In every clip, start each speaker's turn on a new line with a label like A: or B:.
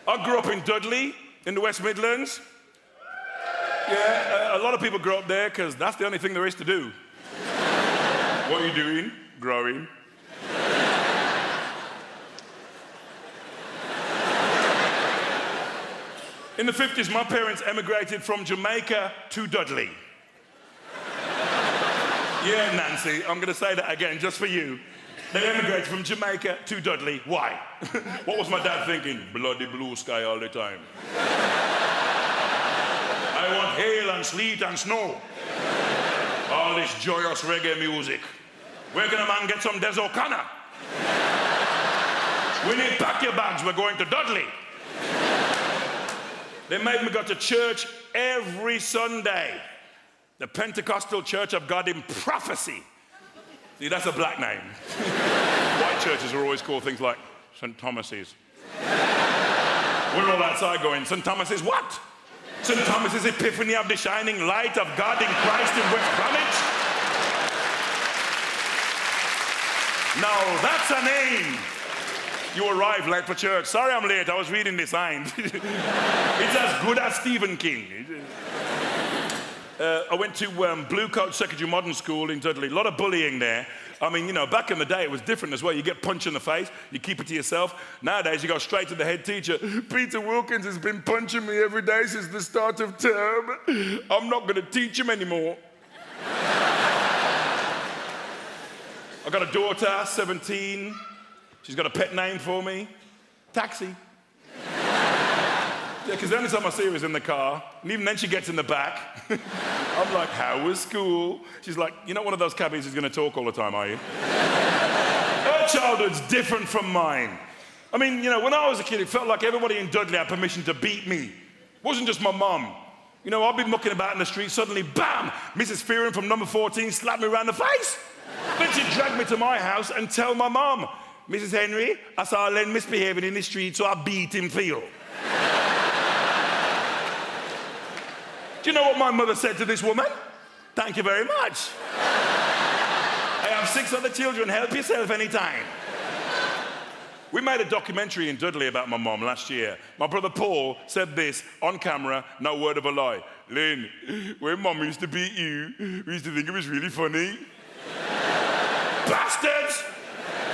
A: I grew up in Dudley, in the West Midlands. Yeah, a lot of people grow up there because that's the only thing there is to do. What are you doing? Growing. In the 50s, my parents emigrated from Jamaica to Dudley. Yeah, Nancy, I'm going to say that again just for you. They emigrated from Jamaica to Dudley. Why? What was my dad thinking? Bloody blue sky all the time. I want hail and sleet and snow. All this joyous reggae music. Where can a man get some Des O'Connor? We need pack your bags, we're going to Dudley. They made me go to church every Sunday. The Pentecostal Church of God in Prophecy. See, that's a black name. White churches are always called things like St. Thomas's. We're all outside going, St. Thomas's what? St. Thomas's Epiphany of the Shining Light of God in Christ in West Bromwich? Now, that's a name. You arrived late for church. Sorry I'm late, I was reading the signs. It's as good as Stephen King. I went to Blue Coat Secondary Modern School in Dudley. A lot of bullying there. I mean, you know, back in the day, it was different as well. You get punched in the face, you keep it to yourself. Nowadays, you go straight to the head teacher. Peter Wilkins has been punching me every day since the start of term. I'm not going to teach him anymore. I've got a daughter, 17. She's got a pet name for me. Taxi. Yeah, because the only time I see her is in the car, and even then she gets in the back. I'm like, how was school? She's like, you're not one of those cabbies who's going to talk all the time, are you? Her childhood's different from mine. I mean, you know, when I was a kid, it felt like everybody in Dudley had permission to beat me. It wasn't just my mum. You know, I'd be mucking about in the street, suddenly, bam! Mrs. Fearon from number 14 slapped me around the face. Then she'd drag me to my house and tell my mum, Mrs. Henry, I saw Len misbehaving in the street, so I beat him for you. Do you know what my mother said to this woman? Thank you very much. I have 6 other children, help yourself anytime. We made a documentary in Dudley about my mum last year. My brother Paul said this on camera, no word of a lie. Lynn, when mum used to beat you, we used to think it was really funny. Bastards!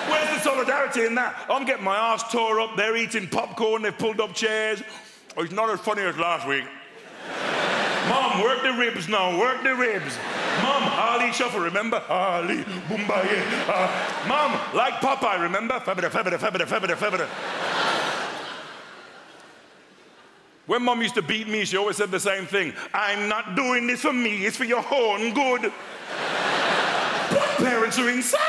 A: Where's the solidarity in that? I'm getting my arse tore up, they're eating popcorn, they've pulled up chairs. Oh, it's not as funny as last week. Mom, work the ribs now, work the ribs. Mom, Harley Shuffle, remember? Harley, Boombaye. Mom, like Popeye, remember? Fabida, fabida, fabida, fabida, fabida. When Mom used to beat me, she always said the same thing. I'm not doing this for me, it's for your own good. What parents are insane?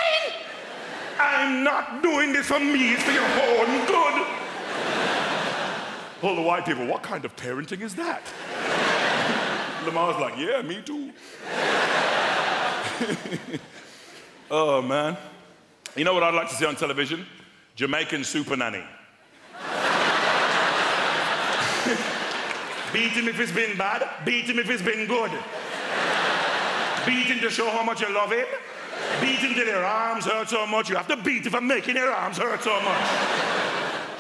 A: I'm not doing this for me, it's for your own good. All the white people, what kind of parenting is that? Lamar's like, yeah, me too. Oh, man. You know what I'd like to see on television? Jamaican super nanny. Beat him if it's been bad, beat him if it's been good. Beat him to show how much you love him. Beat him till your arms hurt so much, you have to beat him for making your arms hurt so much.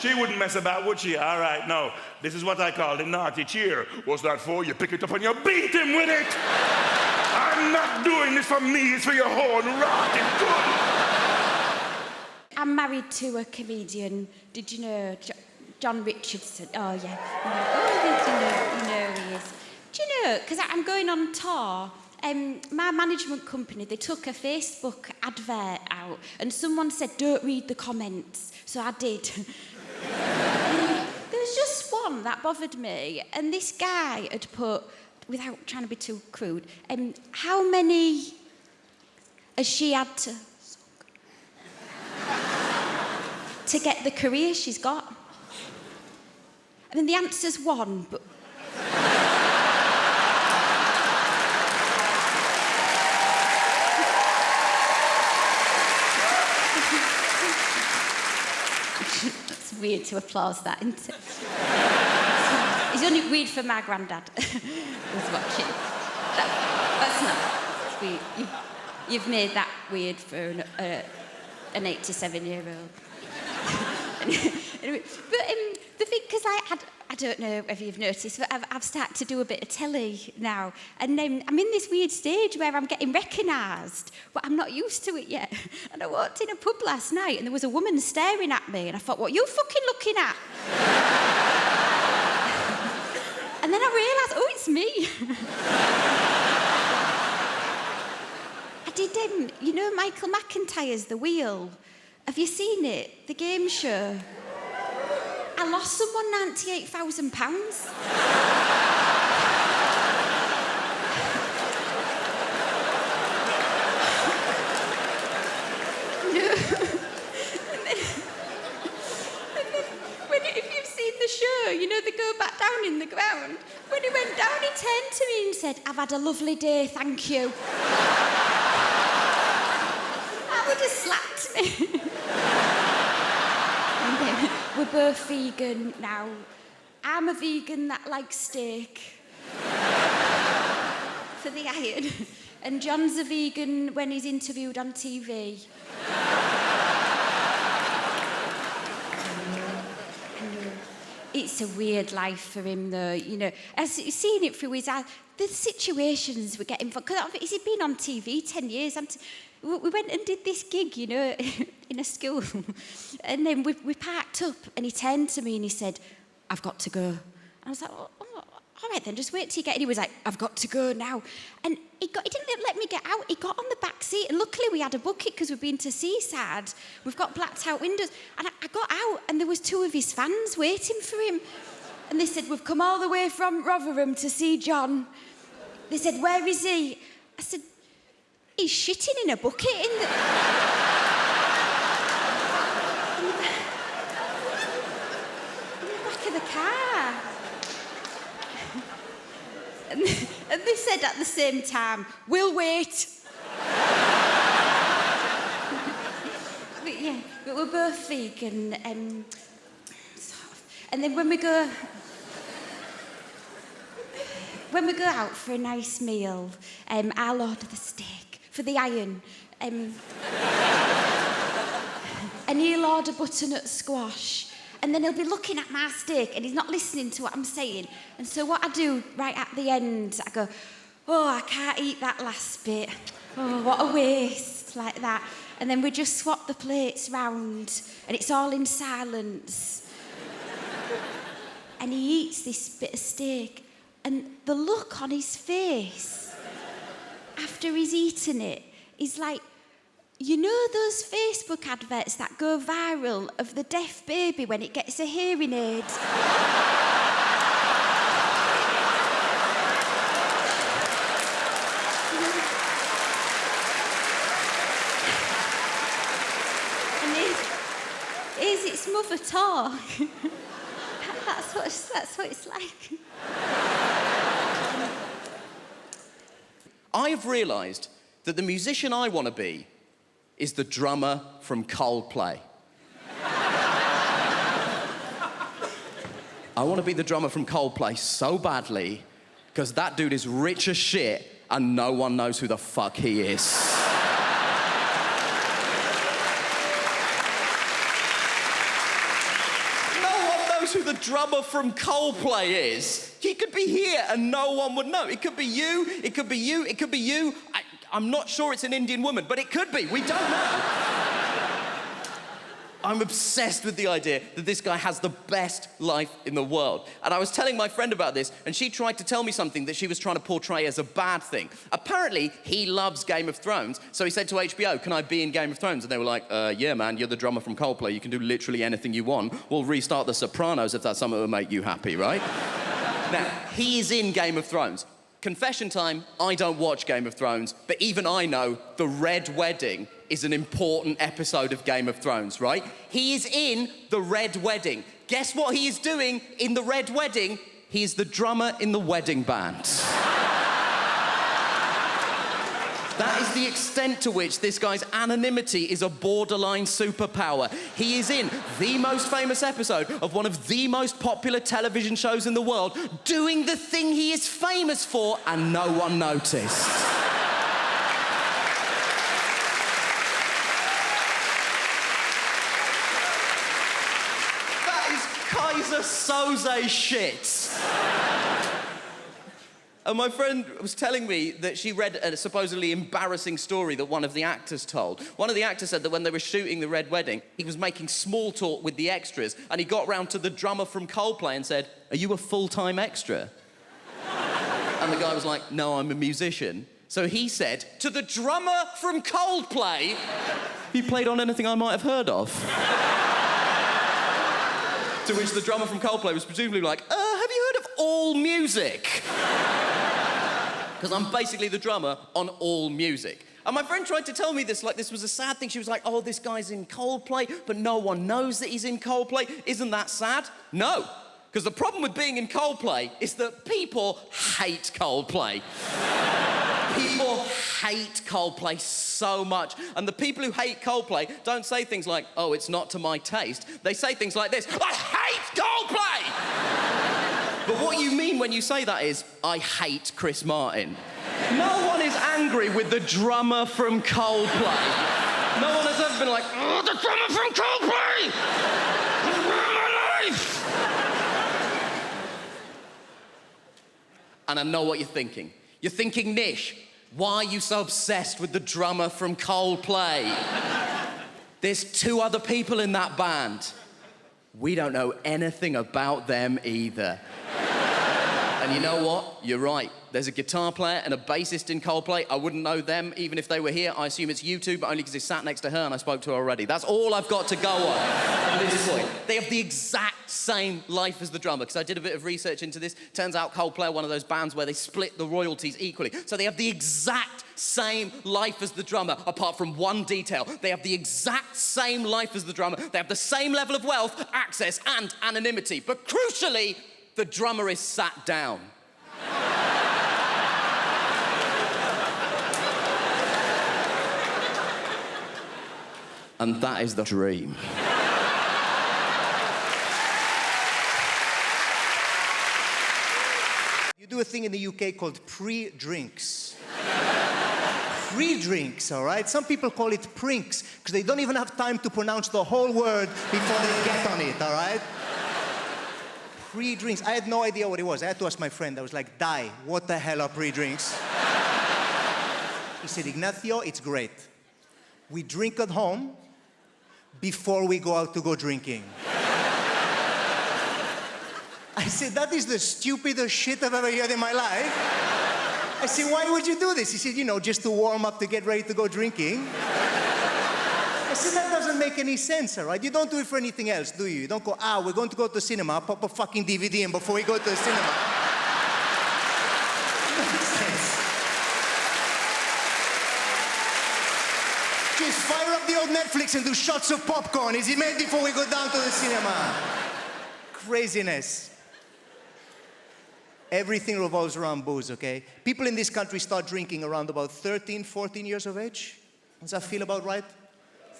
A: She wouldn't mess about, would she? All right, no. This is what I call the naughty cheer. What's that for? You pick it up and you beat him with it. I'm not doing this for me, it's for your own rotten good.
B: I'm married to a comedian. Did you know John Richardson? Oh, yeah. You know he is. Do you know, because I'm going on tour, my management company, they took a Facebook advert out and someone said, don't read the comments. So I did. There was just one that bothered me, and this guy had put, without trying to be too crude, how many has she had to get the career she's got? I mean, the answer's 1, but... weird to applause that, isn't it? It's only weird for my granddad who's watching. That's not weird. You've made that weird for an 87-year-old. Anyway, but the thing, because I don't know whether you've noticed, but I've started to do a bit of telly now. And I'm in this weird stage where I'm getting recognised, but I'm not used to it yet. And I walked in a pub last night and there was a woman staring at me and I thought, what are you fucking looking at? And then I realised, oh, it's me. I did, you know Michael McIntyre's The Wheel? Have you seen it? The game show? I lost someone £98,000. If you've seen the show, you know they go back down in the ground. When he went down, he turned to me and said, I've had a lovely day, thank you. That would have slapped me. We're both vegan now. I'm a vegan that likes steak for the iron, and John's a vegan when he's interviewed on TV. It's a weird life for him, though, you know. I've seen it through his eyes. The situations we're getting... Because he's been on TV 10 years. We went and did this gig, you know, in a school. And then we parked up and he turned to me and he said, I've got to go. And I was like, oh, all right then, just wait till you get in. He was like, I've got to go now. And he didn't let me get out. He got on the back seat and luckily we had a bucket because we've been to Seaside. We've got blacked out windows. And I got out and there was 2 of his fans waiting for him. And they said, we've come all the way from Rotherham to see John. They said, where is he? I said, he's shitting in a bucket in the back of the car. And they said at the same time, we'll wait. But we're both vegan. And then when we go out for a nice meal, I'll order the steak for the iron. And he'll order butternut squash. And then he'll be looking at my steak and he's not listening to what I'm saying. And so what I do right at the end, I go, oh, I can't eat that last bit. Oh, what a waste, like that. And then we just swap the plates round and it's all in silence. And he eats this bit of steak and the look on his face after he's eaten it is like, you know those Facebook adverts that go viral of the deaf baby when it gets a hearing aid? And here's its mother talk. That's what it's like.
C: I have realised that the musician I want to be is the drummer from Coldplay. I want to be the drummer from Coldplay so badly because that dude is rich as shit and no one knows who the fuck he is. Who the drummer from Coldplay is. He could be here and no one would know. It could be you, it could be you, it could be you. I'm not sure it's an Indian woman, but it could be. We don't know. I'm obsessed with the idea that this guy has the best life in the world. And I was telling my friend about this, and she tried to tell me something that she was trying to portray as a bad thing. Apparently, he loves Game of Thrones, so he said to HBO, can I be in Game of Thrones? And they were like, yeah, man, you're the drummer from Coldplay. You can do literally anything you want. We'll restart The Sopranos if that's something that will make you happy, right? Now, he is in Game of Thrones. Confession time, I don't watch Game of Thrones, but even I know the Red Wedding is an important episode of Game of Thrones, right? He is in the Red Wedding. Guess what he is doing in the Red Wedding? He is the drummer in the wedding band. That is the extent to which this guy's anonymity is a borderline superpower. He is in the most famous episode of one of the most popular television shows in the world, doing the thing he is famous for, and no one noticed. That is Kaiser soze shit. And my friend was telling me that she read a supposedly embarrassing story that one of the actors told. One of the actors said that when they were shooting The Red Wedding, he was making small talk with the extras, and he got round to the drummer from Coldplay and said, "Are you a full-time extra?" And the guy was like, "No, I'm a musician." So he said, to the drummer from Coldplay, "He played on anything I might have heard of?" To which the drummer from Coldplay was presumably like, have you heard of All Music? Because I'm basically the drummer on All Music. And my friend tried to tell me this, like this was a sad thing. She was like, "Oh, this guy's in Coldplay, but no one knows that he's in Coldplay. Isn't that sad?" No, because the problem with being in Coldplay is that people hate Coldplay. People hate Coldplay so much. And the people who hate Coldplay don't say things like, "Oh, it's not to my taste." They say things like this: "I hate Coldplay!" But what you mean when you say that is, "I hate Chris Martin." No one is angry with the drummer from Coldplay. No one has ever been like, "Oh, the drummer from Coldplay! He ruined my life!" And I know what you're thinking. You're thinking, "Nish, why are you so obsessed with the drummer from Coldplay? There's 2 other people in that band. We don't know anything about them either." And you know what? You're right. There's a guitar player and a bassist in Coldplay. I wouldn't know them even if they were here. I assume it's you two, but only because they sat next to her and I spoke to her already. That's all I've got to go on at this point. They have the exact same life as the drummer, because I did a bit of research into this. Turns out Coldplay are one of those bands where they split the royalties equally. So they have the exact same life as the drummer, apart from one detail. They have the exact same life as the drummer. They have the same level of wealth, access, and anonymity. But crucially, the drummer is sat down. And that is the dream.
D: You do a thing in the UK called pre-drinks. Pre-drinks, all right? Some people call it prinks, because they don't even have time to pronounce the whole word before they get on it, all right? Pre-drinks. I had no idea what it was. I had to ask my friend. I was like, "Di, what the hell are pre-drinks?" He said, "Ignacio, it's great. We drink at home before we go out to go drinking." I said, "That is the stupidest shit I've ever heard in my life." I said, "Why would you do this?" He said, "You know, just to warm up to get ready to go drinking." I said, "That doesn't make any sense, all right? You don't do it for anything else, do you? You don't go, we're going to go to the cinema, pop a fucking DVD in before we go to the cinema." Nonsense. Just fire up the old Netflix and do shots of popcorn. Is it made before we go down to the cinema? Craziness. Everything revolves around booze, okay? People in this country start drinking around about 13, 14 years of age. Does that feel about right?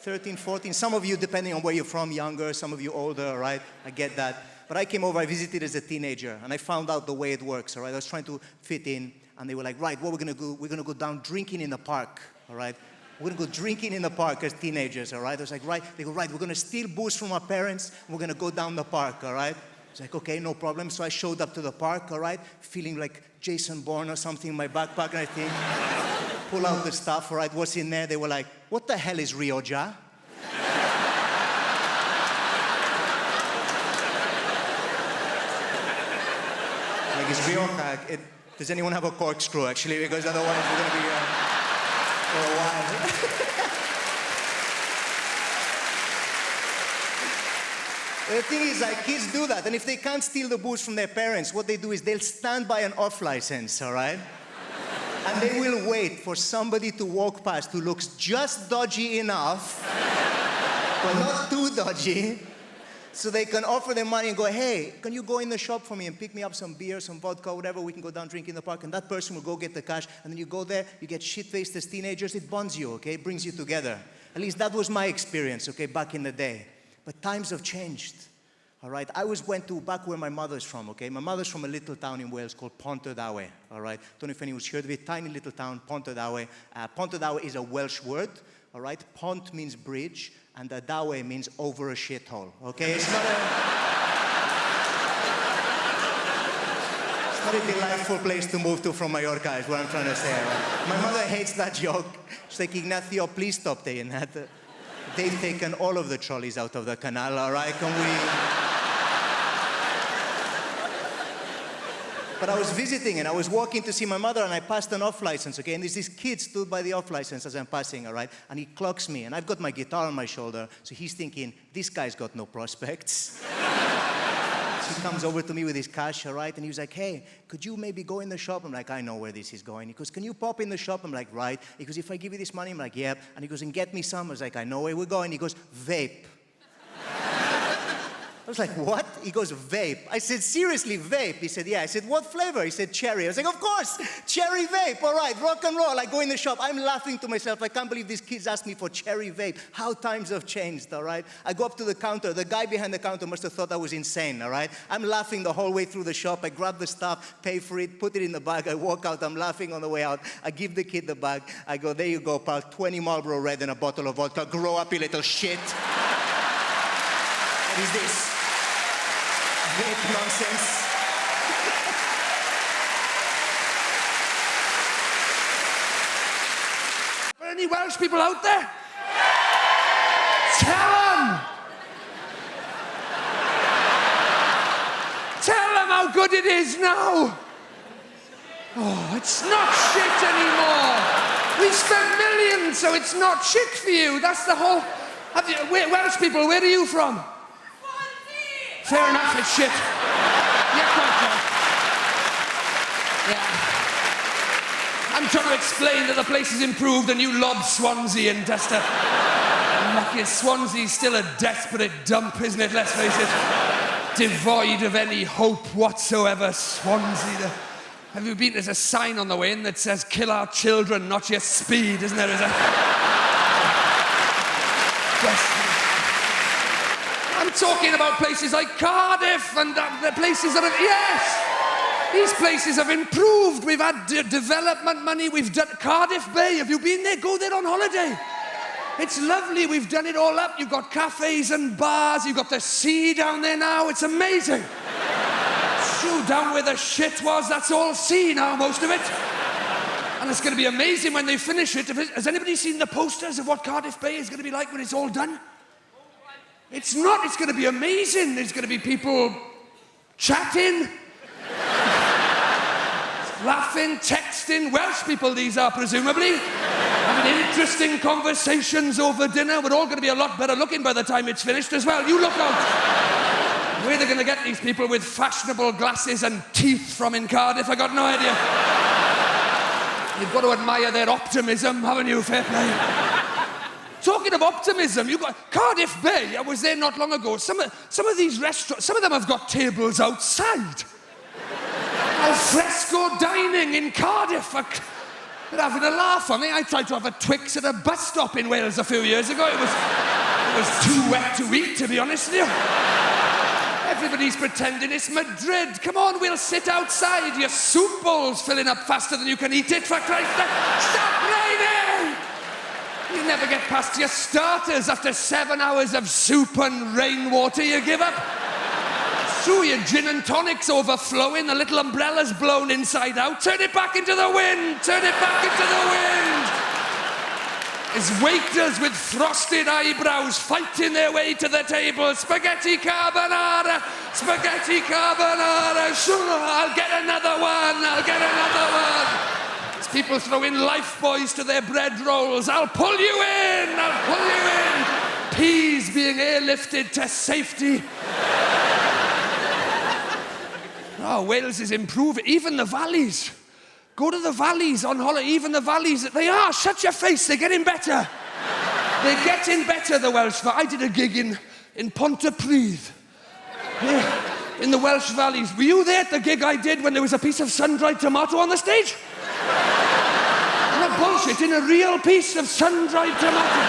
D: 13, 14. Some of you, depending on where you're from, younger, some of you older, right? I get that. But I came over, I visited as a teenager, and I found out the way it works, all right? I was trying to fit in, and they were like, "Right, what we're gonna do, we're gonna go down drinking in the park, all right? We're gonna go drinking in the park as teenagers, all right?" I was like, "Right." They go, "Right, we're gonna steal booze from our parents, and we're gonna go down the park, all right?" I was like, "Okay, no problem." So I showed up to the park, all right, feeling like Jason Bourne or something in my backpack, and I think, pull out the stuff, all right, what's in there? They were like, "What the hell is Rioja?" Like, it's Rioja. Does anyone have a corkscrew, actually? Because otherwise we're going to be here for a while. The thing is, like, kids do that, and if they can't steal the booze from their parents, what they do is they'll stand by an off license, all right? And they will wait for somebody to walk past who looks just dodgy enough, but not too dodgy, so they can offer them money and go, "Hey, can you go in the shop for me and pick me up some beer, some vodka, whatever, we can go down drinking in the park." And that person will go get the cash, and then you go there, you get shit-faced as teenagers, it bonds you, okay? It brings you together. At least that was my experience, okay, back in the day. But times have changed, all right? I went to back where my mother's from, okay? My mother's from a little town in Wales called Pontardawe, all right? Don't know if anyone's heard of it. Tiny little town, Pontardawe. Pontardawe is a Welsh word, all right? Pont means bridge, and Dawe means over a shithole, okay? It's not a... What a delightful place to move to from Mallorca is what I'm trying to say. Right? My mother hates that joke. She's like, Ignacio, please stop saying that. They've taken all of the trolleys out of the canal, all right? Can we... But I was visiting and I was walking to see my mother and I passed an off license, okay? And there's this kid stood by the off license as I'm passing, all right? And he clocks me and I've got my guitar on my shoulder, so he's thinking, this guy's got no prospects. So he comes over to me with his cash, all right? And he was like, hey, could you maybe go in the shop? I'm like, I know where this is going. He goes, can you pop in the shop? I'm like, right. He goes, if I give you this money? I'm like, yep. And he goes, and get me some. I was like, I know where we're going. He goes, vape. I was like, what? He goes, vape. I said, seriously, vape? He said, yeah. I said, what flavor? He said, cherry. I was like, of course, cherry vape. All right, rock and roll. I go in the shop. I'm laughing to myself. I can't believe these kids asked me for cherry vape. How times have changed, all right? I go up to the counter. The guy behind the counter must have thought I was insane, all right? I'm laughing the whole way through the shop. I grab the stuff, pay for it, put it in the bag. I walk out. I'm laughing on the way out. I give the kid the bag. I go, there you go, pal. 20 Marlboro Red and a bottle of vodka. Grow up, you little shit. What is this? Vape nonsense.
E: Are any Welsh people out there? Tell them! Tell them how good it is now! Oh, it's not shit anymore! We spent millions, so it's not shit for you. That's the whole... Welsh people, where are you from? Fair enough, it's shit. Yeah, quite fair. Yeah. I'm trying to explain that the place has improved and you lob Swansea and just lucky Swansea's still a desperate dump, isn't it? Let's face it. Devoid of any hope whatsoever, Swansea. Have you been? There's a sign on the way in that says, kill our children, not your speed, isn't there? I'm talking about places like Cardiff and the places that have... Yes! These places have improved. We've had development money. We've done... Cardiff Bay, have you been there? Go there on holiday. It's lovely. We've done it all up. You've got cafes and bars. You've got the sea down there now. It's amazing. True, down where the shit was, that's all sea now, most of it. And it's going to be amazing when they finish it. Has anybody seen the posters of what Cardiff Bay is going to be like when it's all done? It's not. It's going to be amazing. There's going to be people chatting, laughing, texting. Welsh people, these are presumably. Having interesting conversations over dinner. We're all going to be a lot better looking by the time it's finished as well. You look out. Where they're going to get these people with fashionable glasses and teeth from in Cardiff, I got no idea. You've got to admire their optimism, haven't you? Fair play. Talking of optimism, you've got Cardiff Bay. I was there not long ago. Some of these restaurants, some of them have got tables outside. Al fresco dining in Cardiff. They're having a laugh on me. I tried to have a Twix at a bus stop in Wales a few years ago. It was too wet to eat, to be honest with you. Everybody's pretending it's Madrid. Come on, we'll sit outside. Your soup bowl's filling up faster than you can eat it, for Christ's sake. Stop raining! You never get past your starters after 7 hours of soup and rainwater. You give up. Through your gin and tonic's overflowing, the little umbrella's blown inside out. Turn it back into the wind. Turn it back into the wind. There's waiters with frosted eyebrows fighting their way to the table. Spaghetti carbonara. Spaghetti carbonara. Sure, I'll get another one. I'll get another one. People throwing life buoys to their bread rolls. I'll pull you in! I'll pull you in! Peas being airlifted to safety. Oh, Wales is improving. Even the valleys. Go to the valleys on holiday. Even the valleys. They are. Shut your face. They're getting better. They're getting better, the Welsh. I did a gig in Pontypridd. Yeah, in the Welsh valleys. Were you there at the gig I did when there was a piece of sun-dried tomato on the stage? Not bullshit, in a real piece of sun-dried tomato.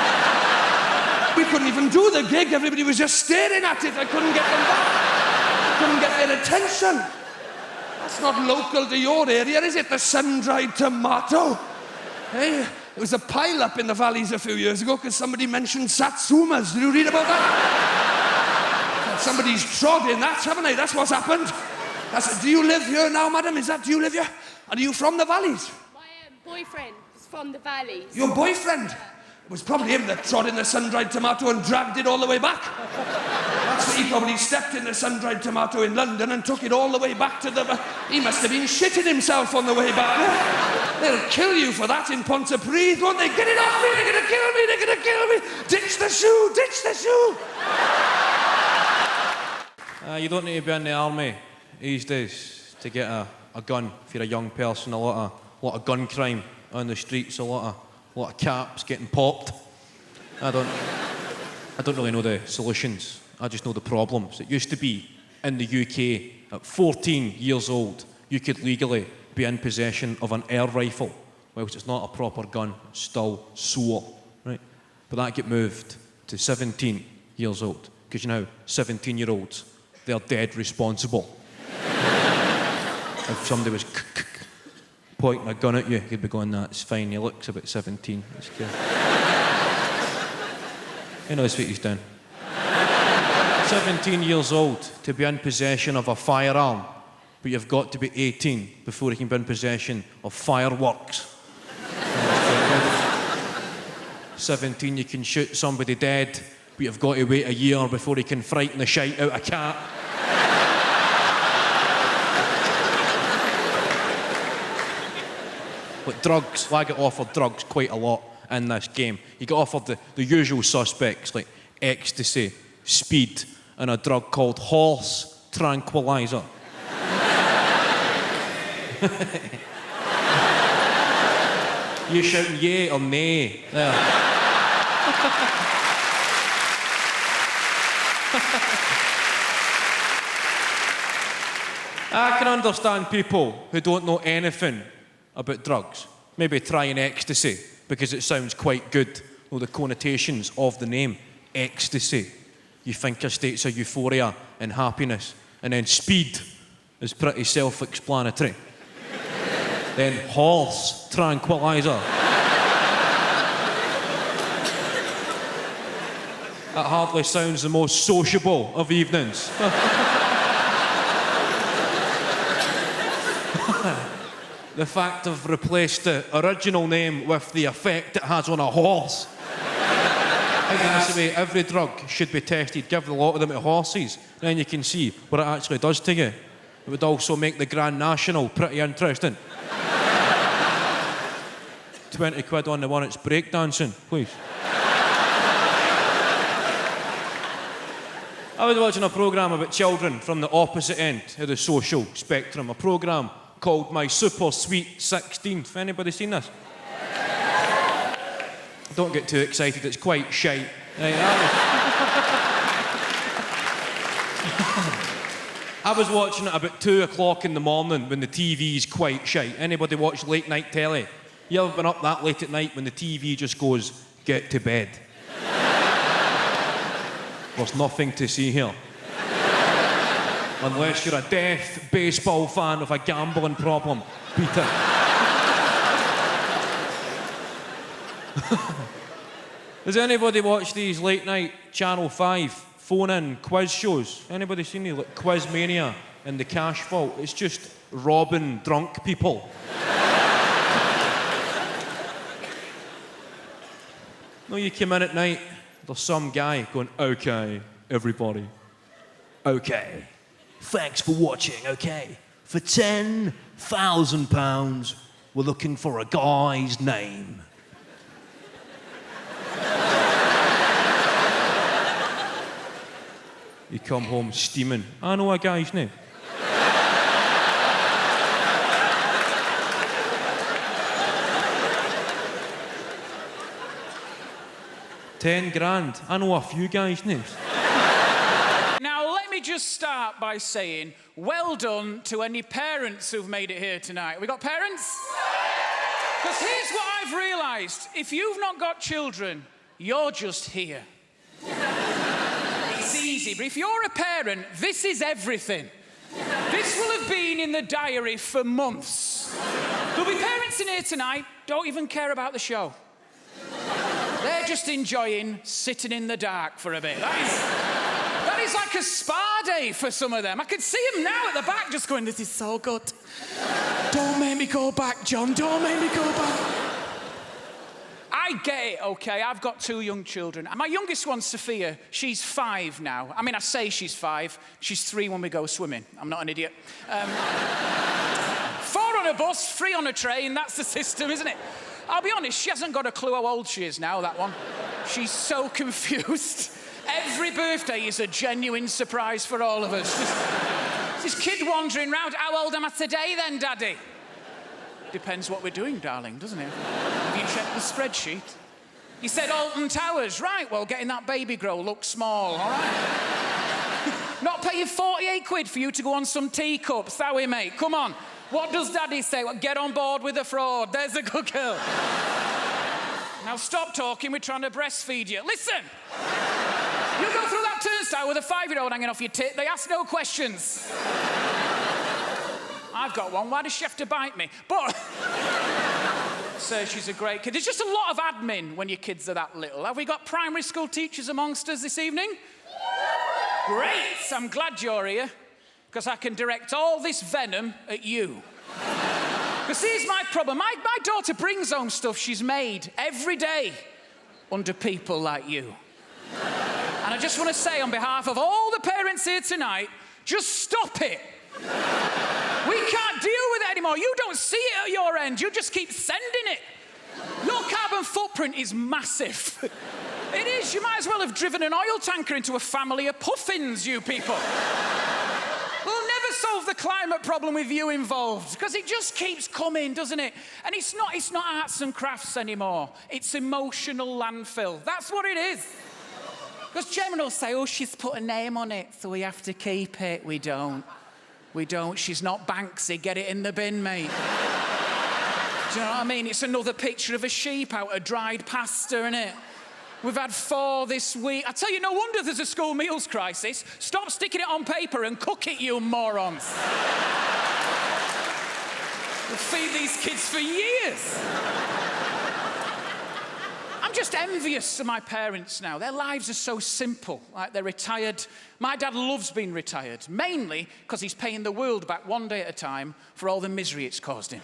E: We couldn't even do the gig, everybody was just staring at it. I couldn't get them back. I couldn't get their attention. That's not local to your area, is it? The sun-dried tomato. Hey, there was a pile-up in the valleys a few years ago because somebody mentioned satsumas. Did you read about that? Somebody's trod in that, haven't they? That's what's happened. Do you live here now, madam? Do you live here? And are you from the valleys?
F: My boyfriend is from the valleys.
E: Your boyfriend? It was probably him that trod in the sun-dried tomato and dragged it all the way back. That's what he probably stepped in the sun-dried tomato in London and took it all the way back to the... He must have been shitting himself on the way back. They'll kill you for that in Pontypridd, won't they? Get it off me, they're gonna kill me, they're gonna kill me. Ditch the shoe, ditch the shoe.
G: You don't need to be in the army these days to get a gun if you're a young person. A lot of gun crime on the streets, a lot of caps getting popped. I don't really know the solutions. I just know the problems. It used to be in the UK at 14 years old you could legally be in possession of an air rifle, whilst it's not a proper gun, it's still SWAT, right? But that get moved to 17 years old, because you know 17-year-olds, they're dead responsible. If somebody was pointing a gun at you, you'd be going, "That's fine, he looks about 17. That's good." He knows what he's done. 17 years old to be in possession of a firearm, but you've got to be 18 before you can be in possession of fireworks. 17, you can shoot somebody dead, but you've got to wait a year before you can frighten the shite out of a cat. But drugs, I get offered drugs quite a lot in this game. You get offered the usual suspects like ecstasy, speed, and a drug called horse tranquilizer. You shouting yay or nay? There. I can understand people who don't know anything about drugs. Maybe trying ecstasy because it sounds quite good. Well, the connotations of the name, ecstasy. You think of states of euphoria and happiness. And then speed is pretty self-explanatory. Then horse tranquilizer. That hardly sounds the most sociable of evenings. The fact I've replaced the original name with the effect it has on a horse. I think that's the way every drug should be tested. Give a lot of them to horses, then you can see what it actually does to you. It would also make the Grand National pretty interesting. 20 quid on the one that's breakdancing, please. I was watching a programme about children from the opposite end of the social spectrum, a programme called My Super Sweet 16th. Anybody seen this? Don't get too excited, it's quite shite. Right, I was watching it about 2 o'clock in the morning when the TV's quite shite. Anybody watch late night telly? You ever been up that late at night when the TV just goes, "Get to bed"? There's nothing to see here. Unless you're a deaf baseball fan with a gambling problem. Peter. Does anybody watch these late night Channel 5 phone-in quiz shows? Anybody seen these, like Quiz Mania and The Cash Vault? It's just robbing drunk people. No, you come in at night, there's some guy going, "Okay, everybody, okay. Thanks for watching, okay. For £10,000, we're looking for a guy's name." You come home steaming. "I know a guy's name." £10,000. I know a few guys' names.
H: Now, let me just start by saying, well done to any parents who've made it here tonight. We got parents? Because here's what I've realised. If you've not got children, you're just here. It's easy, but if you're a parent, this is everything. This will have been in the diary for months. There'll be parents in here tonight, don't even care about the show. They're just enjoying sitting in the dark for a bit. That is like a spa holiday for some of them. I could see them now at the back just going, this is so good. Don't make me go back, John. Don't make me go back. I get it, okay? I've got 2 young children. My youngest one's Sophia. She's 5 now. I mean, I say she's 5. She's 3 when we go swimming. I'm not an idiot. 4 on a bus, 3 on a train. That's the system, isn't it? I'll be honest, she hasn't got a clue how old she is now, that one. She's so confused. Every birthday is a genuine surprise for all of us. This kid wandering round. How old am I today then, Daddy? Depends what we're doing, darling, doesn't it? Have you checked the spreadsheet? You said Alton Towers. Right, well, getting that baby grow looks small, all right? Not paying 48 quid for you to go on some teacups, that way, mate. Come on. What does Daddy say? Well, get on board with the fraud. There's a good girl. Now stop talking, we're trying to breastfeed you. Listen! You go through that turnstile with a 5-year-old hanging off your tit, they ask no questions. I've got one, why does she have to bite me? But, so she's a great kid. There's just a lot of admin when your kids are that little. Have we got primary school teachers amongst us this evening? Great, I'm glad you're here, because I can direct all this venom at you. Because here's my problem. My daughter brings home stuff she's made every day under people like you. And I just want to say on behalf of all the parents here tonight, just stop it. We can't deal with it anymore. You don't see it at your end. You just keep sending it. Your carbon footprint is massive. It is. You might as well have driven an oil tanker into a family of puffins, you people. We'll never solve the climate problem with you involved, because it just keeps coming, doesn't it? And it's not arts and crafts anymore. It's emotional landfill. That's what it is. Because Gemma will say, oh, she's put a name on it, so we have to keep it. We don't. We don't. She's not Banksy. Get it in the bin, mate. Do you know what I mean? It's another picture of a sheep out of dried pasta, innit? We've had 4 this week. I tell you, no wonder there's a school meals crisis. Stop sticking it on paper and cook it, you morons. We'll feed these kids for years. I'm just envious of my parents now. Their lives are so simple. Like, they're retired. My dad loves being retired, mainly because he's paying the world back one day at a time for all the misery it's caused him.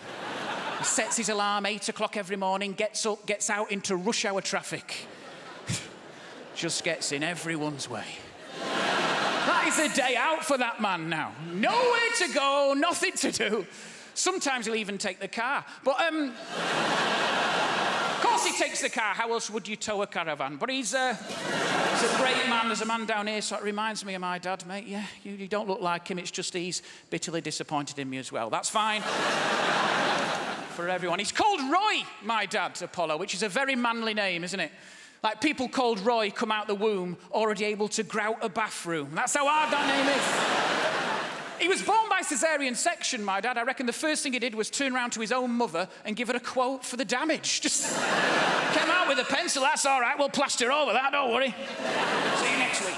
H: He sets his alarm 8 o'clock every morning, gets up, gets out into rush hour traffic. Just gets in everyone's way. That is a day out for that man now. Nowhere to go, nothing to do. Sometimes he'll even take the car. But, of course he takes the car. How else would you tow a caravan? But he's a great man. There's a man down here, so it reminds me of my dad, mate. Yeah, you don't look like him. It's just he's bitterly disappointed in me as well. That's fine. For everyone. He's called Roy, my dad, Apollo, which is a very manly name, isn't it? Like, people called Roy come out the womb already able to grout a bathroom. That's how hard that name is. He was born by caesarean section, my dad. I reckon the first thing he did was turn around to his own mother and give her a quote for the damage. Just came out with a pencil. That's all right. We'll plaster over that. Don't worry. See you next week.